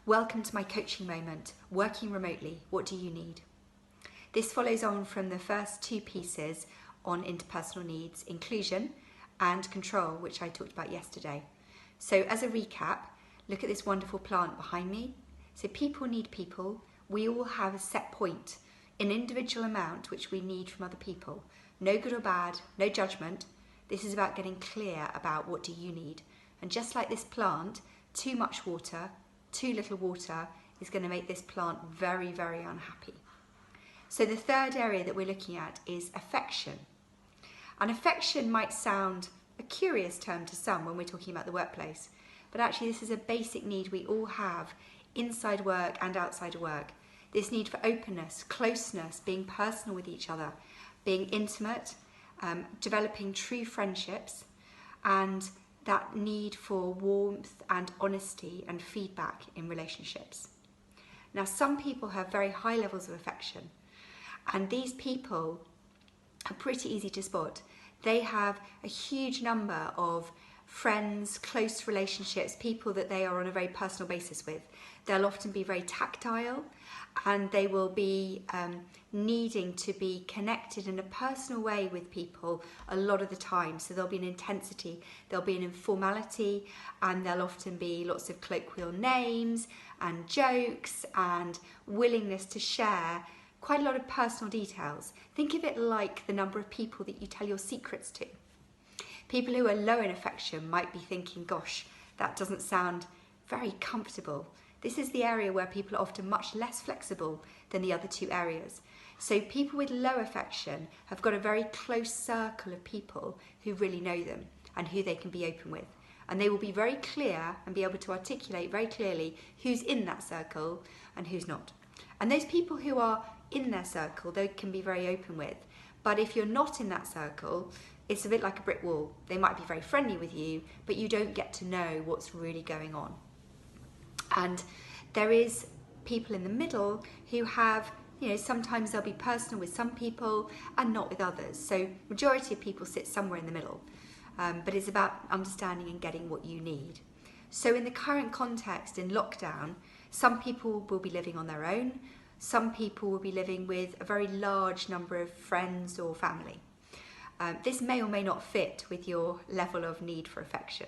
Welcome to my coaching moment, working remotely, what do you need? This follows on from the first two pieces on interpersonal needs, inclusion and control, which I talked about yesterday. So as a recap, look at this wonderful plant behind me. So people need people. We all have a set point, an individual amount which we need from other people. No good or bad, no judgment. This is about getting clear about what do you need. And just like this plant, too much water, too little water is going to make this plant very, very unhappy. So the third area that we're looking at is affection. And affection might sound a curious term to some when we're talking about the workplace, but actually this is a basic need we all have inside work and outside work. This need for openness, closeness, being personal with each other, being intimate, developing true friendships, and that need for warmth and honesty and feedback in relationships. Now, some people have very high levels of affection, and these people are pretty easy to spot. They have a huge number of friends, close relationships, people that they are on a very personal basis with. They'll often be very tactile, and they will be needing to be connected in a personal way with people a lot of the time. So there'll be an intensity, there'll be an informality, and there'll often be lots of colloquial names and jokes and willingness to share quite a lot of personal details. Think of it like the number of people that you tell your secrets to. People who are low in affection might be thinking, gosh, that doesn't sound very comfortable. This is the area where people are often much less flexible than the other two areas. So people with low affection have got a very close circle of people who really know them and who they can be open with. And they will be very clear and be able to articulate very clearly who's in that circle and who's not. And those people who are in their circle, they can be very open with. But if you're not in that circle, it's a bit like a brick wall. They might be very friendly with you, but you don't get to know what's really going on. And there is people in the middle who have, sometimes they'll be personal with some people and not with others. So majority of people sit somewhere in the middle, but it's about understanding and getting what you need. So in the current context, in lockdown, some people will be living on their own. Some people will be living with a very large number of friends or family. This may or may not fit with your level of need for affection.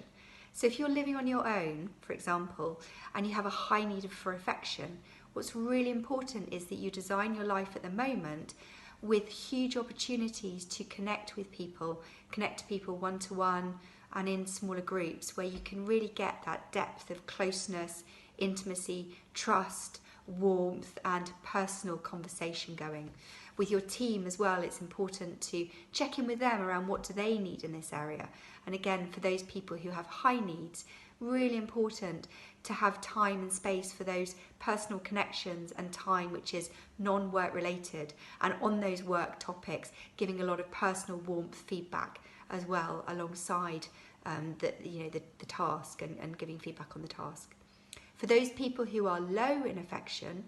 So if you're living on your own, for example, and you have a high need for affection, what's really important is that you design your life at the moment with huge opportunities to connect with people, connect to people one-to-one and in smaller groups where you can really get that depth of closeness, intimacy, trust, warmth and personal conversation going. With your team as well, it's important to check in with them around what do they need in this area. And again, for those people who have high needs, really important to have time and space for those personal connections and time which is non-work related, and on those work topics, giving a lot of personal warmth feedback as well alongside the task and giving feedback on the task. For those people who are low in affection,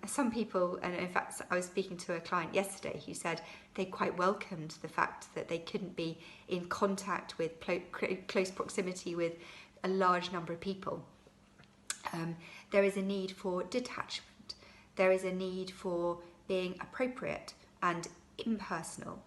some people, and in fact I was speaking to a client yesterday who said they quite welcomed the fact that they couldn't be in contact with close proximity with a large number of people. There is a need for detachment. There is a need for being appropriate and impersonal.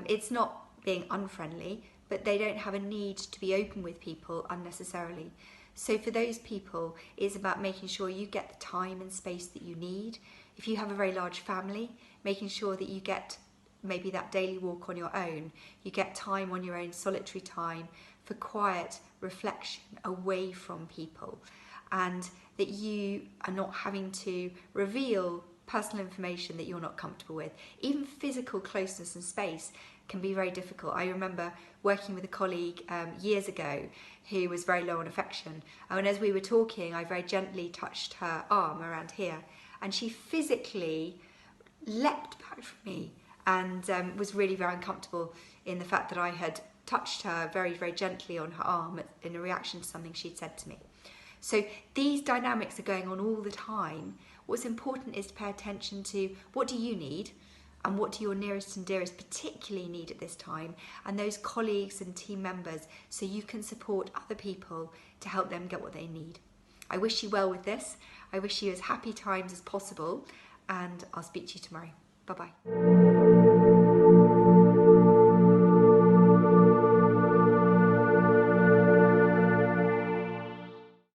It's not being unfriendly, but they don't have a need to be open with people unnecessarily. So for those people, it's about making sure you get the time and space that you need. If you have a very large family, making sure that you get maybe that daily walk on your own, you get time on your own, solitary time for quiet reflection away from people, and that you are not having to reveal personal information that you're not comfortable with. Even physical closeness and space can be very difficult. I remember working with a colleague years ago who was very low on affection, and as we were talking, I very gently touched her arm around here, and she physically leapt back from me and was really very uncomfortable in the fact that I had touched her very, very gently on her arm in a reaction to something she'd said to me. So these dynamics are going on all the time. What's important is to pay attention to what do you need and what do your nearest and dearest particularly need at this time, and those colleagues and team members, so you can support other people to help them get what they need. I wish you well with this. I wish you as happy times as possible, and I'll speak to you tomorrow. Bye-bye.